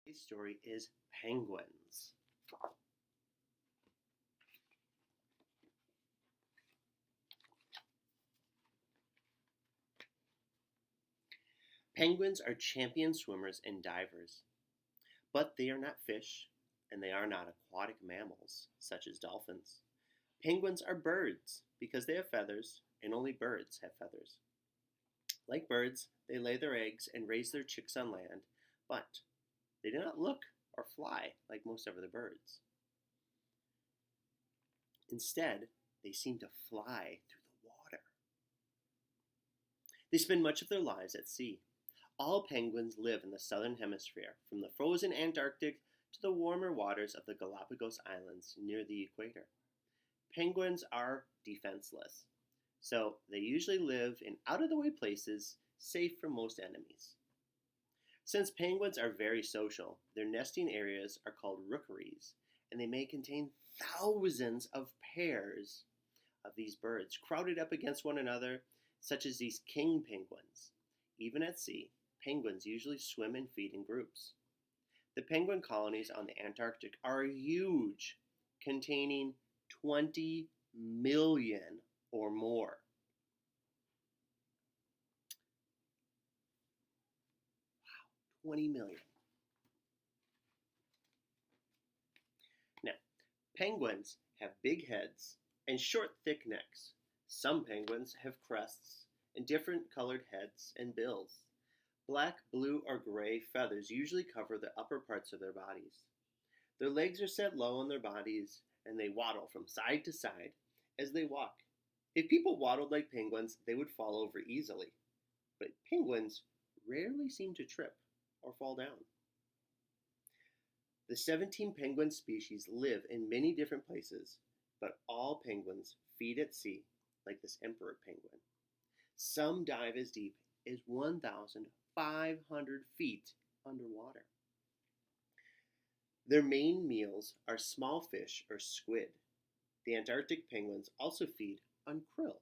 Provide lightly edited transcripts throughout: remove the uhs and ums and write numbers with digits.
Today's story is penguins. Penguins are champion swimmers and divers, but they are not fish and they are not aquatic mammals such as dolphins. Penguins are birds because they have feathers and only birds have feathers. Like birds, they lay their eggs and raise their chicks on land, but they do not look or fly like most other birds. Instead, they seem to fly through the water. They spend much of their lives at sea. All penguins live in the southern hemisphere, from the frozen Antarctic to the warmer waters of the Galapagos Islands near the equator. Penguins are defenseless, so they usually live in out-of-the-way places, safe from most enemies. Since penguins are very social, their nesting areas are called rookeries, and they may contain thousands of pairs of these birds crowded up against one another, such as these king penguins. Even at sea, penguins usually swim and feed in groups. The penguin colonies on the Antarctic are huge, containing 20 million or more. Wow, 20 million. Now, penguins have big heads and short, thick necks. Some penguins have crests and different colored heads and bills. Black, blue, or gray feathers usually cover the upper parts of their bodies. Their legs are set low on their bodies, and they waddle from side to side as they walk. If people waddled like penguins, they would fall over easily. But penguins rarely seem to trip or fall down. The 17 penguin species live in many different places, but all penguins feed at sea, like this emperor penguin. Some dive as deep as 1,500 feet underwater. Their main meals are small fish or squid. The Antarctic penguins also feed on krill.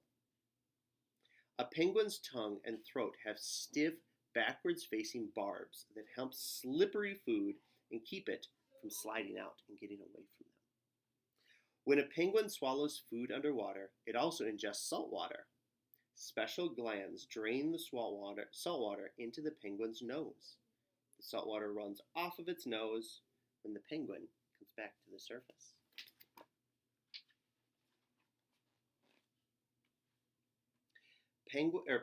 A penguin's tongue and throat have stiff, backwards-facing barbs that help slippery food and keep it from sliding out and getting away from them. When a penguin swallows food underwater, it also ingests salt water. Special glands drain the salt water into the penguin's nose. The salt water runs off of its nose when the penguin comes back to the surface.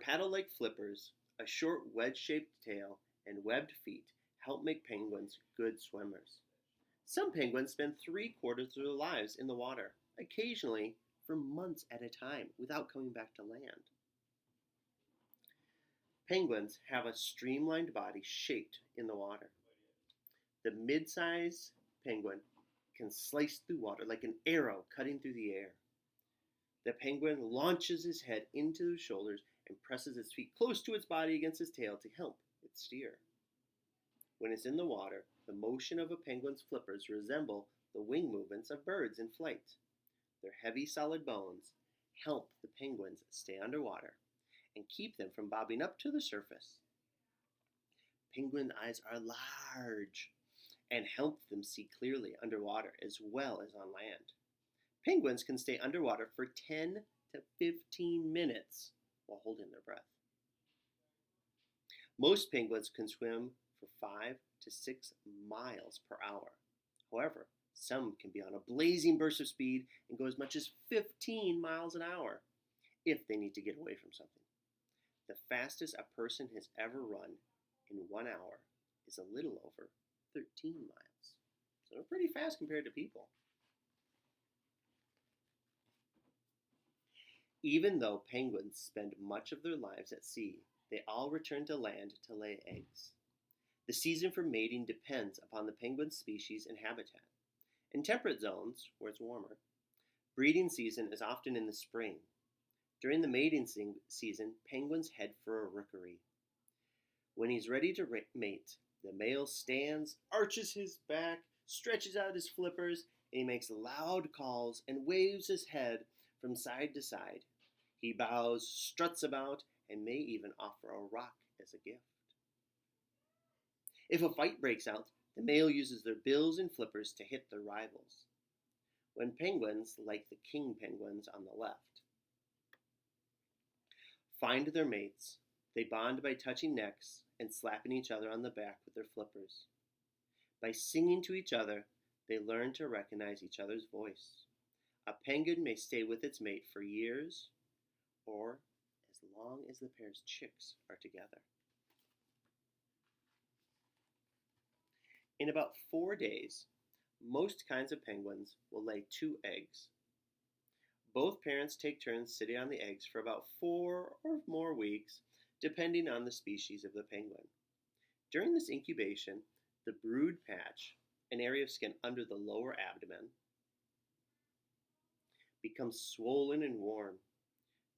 Paddle-like flippers, a short wedge-shaped tail, and webbed feet help make penguins good swimmers. Some penguins spend 3/4 of their lives in the water, occasionally for months at a time, without coming back to land. Penguins have a streamlined body shaped in the water. The mid-size penguin can slice through water like an arrow cutting through the air. The penguin launches his head into his shoulders and presses its feet close to its body against its tail to help it steer. When it's in the water, the motion of a penguin's flippers resemble the wing movements of birds in flight. Their heavy, solid bones help the penguins stay underwater and keep them from bobbing up to the surface. Penguin eyes are large and help them see clearly underwater as well as on land. Penguins can stay underwater for 10 to 15 minutes while holding their breath. Most penguins can swim for 5 to 6 miles per hour. However, some can be on a blazing burst of speed and go as much as 15 miles an hour if they need to get away from something. The fastest a person has ever run in 1 hour is a little over 13 miles. So they're pretty fast compared to people. Even though penguins spend much of their lives at sea, they all return to land to lay eggs. The season for mating depends upon the penguin species and habitat. In temperate zones, where it's warmer, breeding season is often in the spring. During the mating season, penguins head for a rookery. When he's ready to mate, the male stands, arches his back, stretches out his flippers, and he makes loud calls and waves his head from side to side. He bows, struts about, and may even offer a rock as a gift. If a fight breaks out, The male uses their bills and flippers to hit their rivals. When penguins, like the king penguins on the left, find their mates, they bond by touching necks and slapping each other on the back with their flippers. By singing to each other, they learn to recognize each other's voice. A penguin may stay with its mate for years or as long as the pair's chicks are together. In about 4 days, most kinds of penguins will lay 2 eggs. Both parents take turns sitting on the eggs for about 4 or more weeks, depending on the species of the penguin. During this incubation, the brood patch, an area of skin under the lower abdomen, becomes swollen and warm.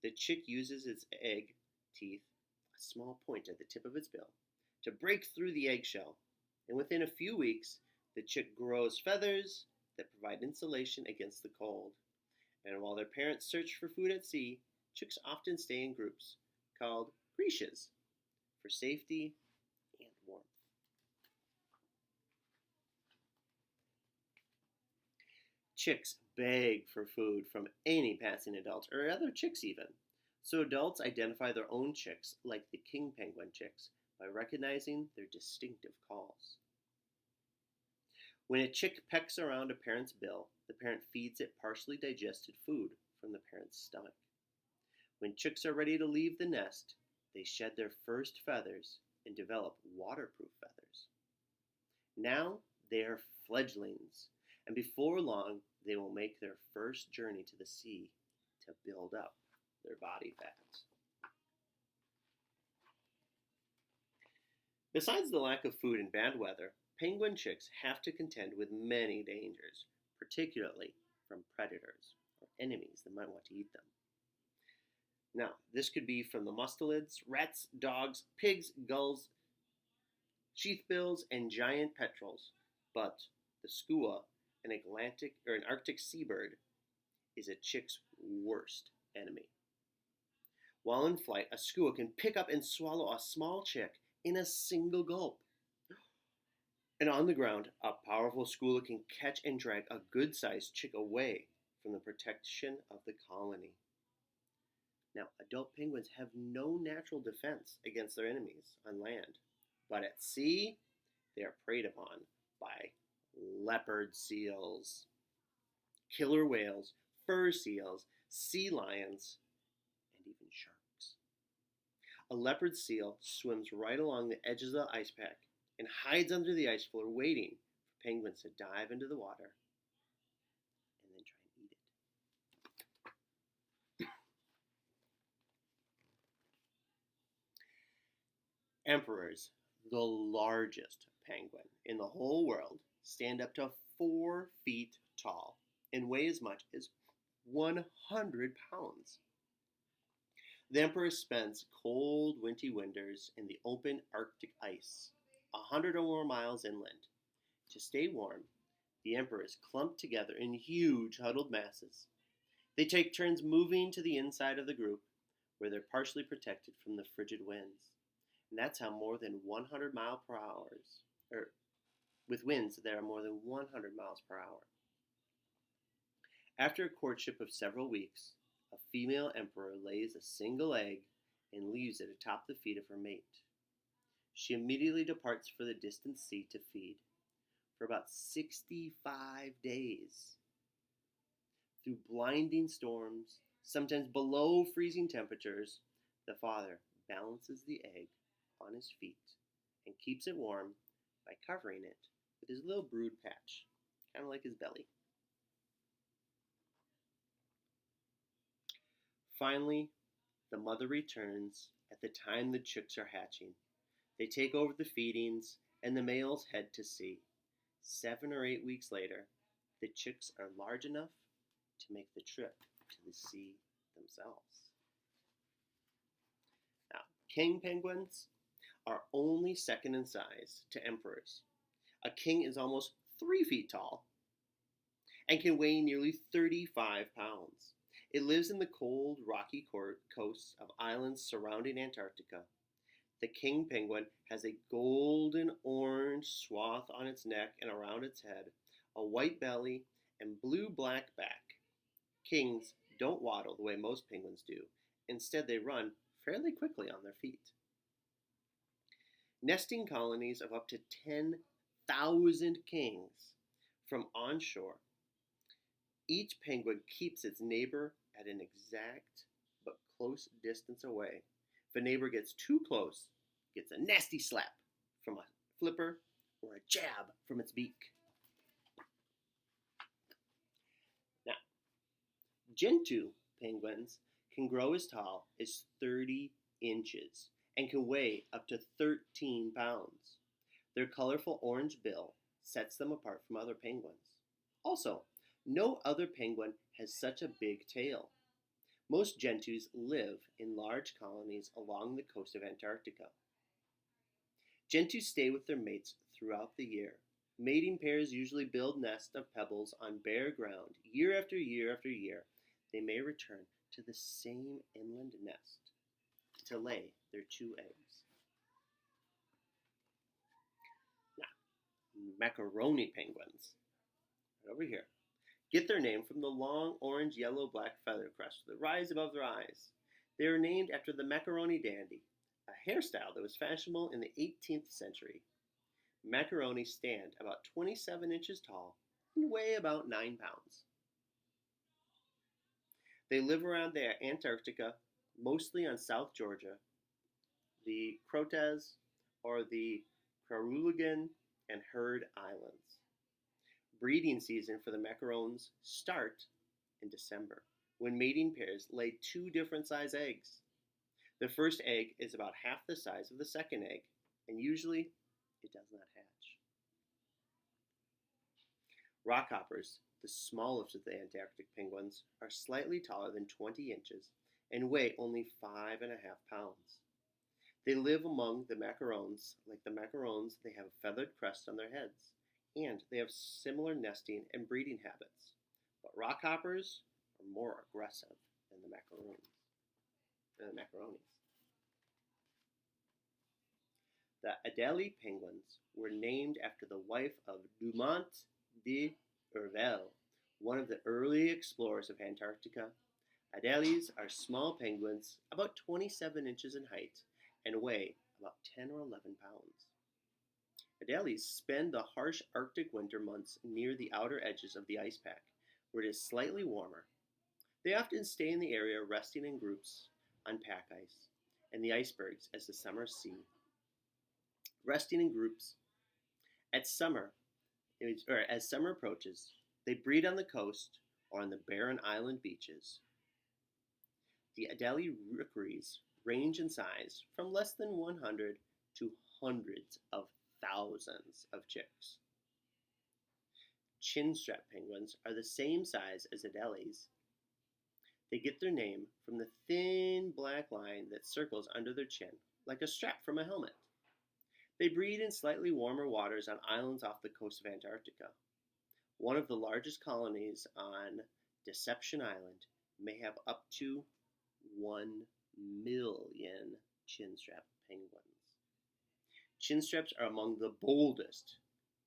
The chick uses its egg teeth, a small point at the tip of its bill, to break through the eggshell, and within a few weeks, the chick grows feathers that provide insulation against the cold. And while their parents search for food at sea, chicks often stay in groups called creches for safety and warmth. Chicks beg for food from any passing adult, or other chicks even. So adults identify their own chicks, like the king penguin chicks, by recognizing their distinctive calls. When a chick pecks around a parent's bill, the parent feeds it partially digested food from the parent's stomach. When chicks are ready to leave the nest, they shed their first feathers and develop waterproof feathers. Now they are fledglings, and before long they will make their first journey to the sea to build up their body fat. Besides the lack of food and bad weather, penguin chicks have to contend with many dangers, particularly from predators or enemies that might want to eat them. Now, this could be from the mustelids, rats, dogs, pigs, gulls, sheathbills, and giant petrels, but the skua, an Arctic seabird, is a chick's worst enemy. While in flight, a skua can pick up and swallow a small chick in a single gulp. And on the ground, a powerful skua can catch and drag a good-sized chick away from the protection of the colony. Now, adult penguins have no natural defense against their enemies on land, but at sea, they are preyed upon by leopard seals, killer whales, fur seals, sea lions, and even sharks. A leopard seal swims right along the edges of the ice pack and hides under the ice floor waiting for penguins to dive into the water and then try and eat it. Emperors, the largest penguin in the whole world, stand up to 4 feet tall and weigh as much as 100 pounds. The emperor spends cold, wintry winters in the open Arctic ice, 100 or more miles inland. To stay warm, the emperors clump together in huge huddled masses. They take turns moving to the inside of the group, where they're partially protected from the frigid winds. And that's how more than 100 miles per hour, or with winds that are more than 100 miles per hour. After a courtship of several weeks, a female emperor lays a single egg and leaves it atop the feet of her mate. She immediately departs for the distant sea to feed for about 65 days. Through blinding storms, sometimes below freezing temperatures, the father balances the egg on his feet and keeps it warm by covering it with his little brood patch, kind of like his belly. Finally, the mother returns at the time the chicks are hatching. They take over the feedings, and the males head to sea. 7 or 8 weeks later, the chicks are large enough to make the trip to the sea themselves. Now, king penguins are only second in size to emperors. A king is almost 3 feet tall and can weigh nearly 35 pounds. It lives in the cold, rocky coasts of islands surrounding Antarctica. The king penguin has a golden orange swath on its neck and around its head, a white belly, and blue black back. Kings don't waddle the way most penguins do. Instead, they run fairly quickly on their feet. Nesting colonies of up to 10,000 kings from onshore. Each penguin keeps its neighbor at an exact but close distance away. If a neighbor gets too close, it gets a nasty slap from a flipper or a jab from its beak. Now, Gentoo penguins can grow as tall as 30 inches and can weigh up to 13 pounds. Their colorful orange bill sets them apart from other penguins. Also, no other penguin has such a big tail. Most gentoos live in large colonies along the coast of Antarctica. Gentoos stay with their mates throughout the year. Mating pairs usually build nests of pebbles on bare ground. Year after year after year, they may return to the same inland nest to lay their 2 eggs. Now, macaroni penguins, right over here, get their name from the long orange, yellow, black feather crest that rise above their eyes. They are named after the macaroni dandy, a hairstyle that was fashionable in the 18th century. Macaroni stand about 27 inches tall and weigh about 9 pounds. They live around the Antarctica, mostly on South Georgia, the Crotes, or the Kerguelen and Heard Islands. Breeding season for the macarons start in December, when mating pairs lay 2 different size eggs. The first egg is about half the size of the second egg, and usually it does not hatch. Rockhoppers, the smallest of the Antarctic penguins, are slightly taller than 20 inches and weigh only 5.5 pounds. They live among the macarons. Like the macarons, they have a feathered crest on their heads, and they have similar nesting and breeding habits. But rockhoppers are more aggressive than the macaronis. The Adelie penguins were named after the wife of Dumont d'Urville, one of the early explorers of Antarctica. Adelies are small penguins, about 27 inches in height, and weigh about 10 or 11 pounds. Adelies spend the harsh Arctic winter months near the outer edges of the ice pack, where it is slightly warmer. They often stay in the area resting in groups on pack ice and the icebergs as the summer sea. Resting in groups. As summer approaches, they breed on the coast or on the barren island beaches. The Adelie rookeries range in size from less than 100 to hundreds of thousands of chicks. Chinstrap penguins are the same size as Adelies. They get their name from the thin black line that circles under their chin, like a strap from a helmet. They breed in slightly warmer waters on islands off the coast of Antarctica. One of the largest colonies on Deception Island may have up to 1 million chinstrap penguins. Chinstraps are among the boldest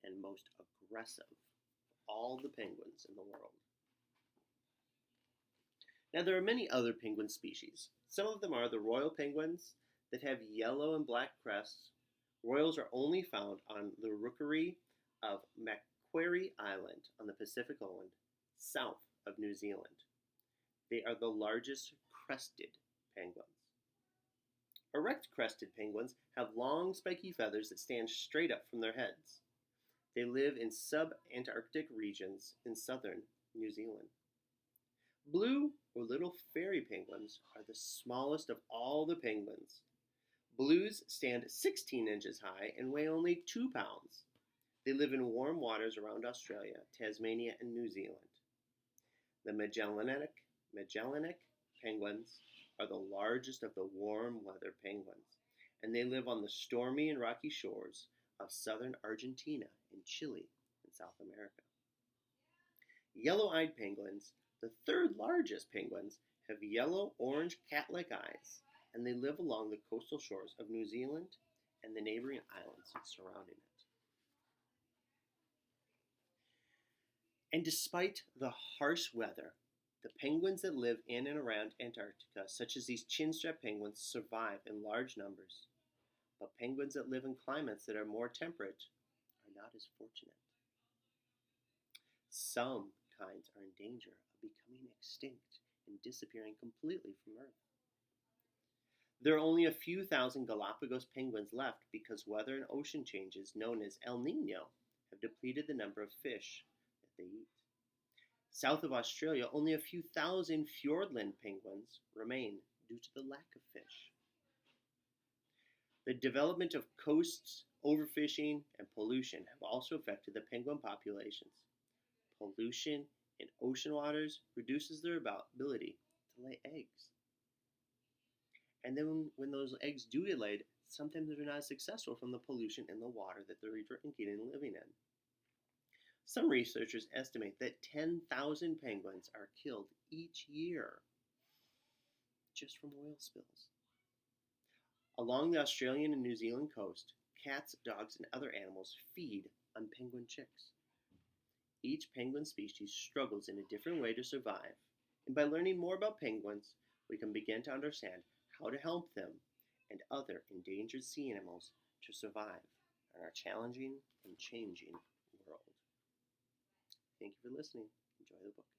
and most aggressive of all the penguins in the world. Now, there are many other penguin species. Some of them are the royal penguins that have yellow and black crests. Royals are only found on the rookery of Macquarie Island on the Pacific Island, south of New Zealand. They are the largest crested penguins. Erect-crested penguins have long, spiky feathers that stand straight up from their heads. They live in sub-Antarctic regions in southern New Zealand. Blue or little fairy penguins are the smallest of all the penguins. Blues stand 16 inches high and weigh only 2 pounds. They live in warm waters around Australia, Tasmania, and New Zealand. The Magellanic penguins are the largest of the warm weather penguins, and they live on the stormy and rocky shores of southern Argentina and Chile in South America. Yellow-eyed penguins, the third largest penguins, have yellow-orange cat-like eyes and they live along the coastal shores of New Zealand and the neighboring islands surrounding it. And despite the harsh weather, the penguins that live in and around Antarctica, such as these chinstrap penguins, survive in large numbers. But penguins that live in climates that are more temperate are not as fortunate. Some kinds are in danger of becoming extinct and disappearing completely from Earth. There are only a few thousand Galapagos penguins left because weather and ocean changes known as El Nino have depleted the number of fish that they eat. South of Australia, only a few thousand Fiordland penguins remain due to the lack of fish. The development of coasts, overfishing, and pollution have also affected the penguin populations. Pollution in ocean waters reduces their ability to lay eggs. And then when those eggs do get laid, sometimes they're not successful from the pollution in the water that they're drinking and living in. Some researchers estimate that 10,000 penguins are killed each year just from oil spills. Along the Australian and New Zealand coast, cats, dogs, and other animals feed on penguin chicks. Each penguin species struggles in a different way to survive, and by learning more about penguins, we can begin to understand how to help them and other endangered sea animals to survive in our challenging and changing world. Thank you for listening. Enjoy the book.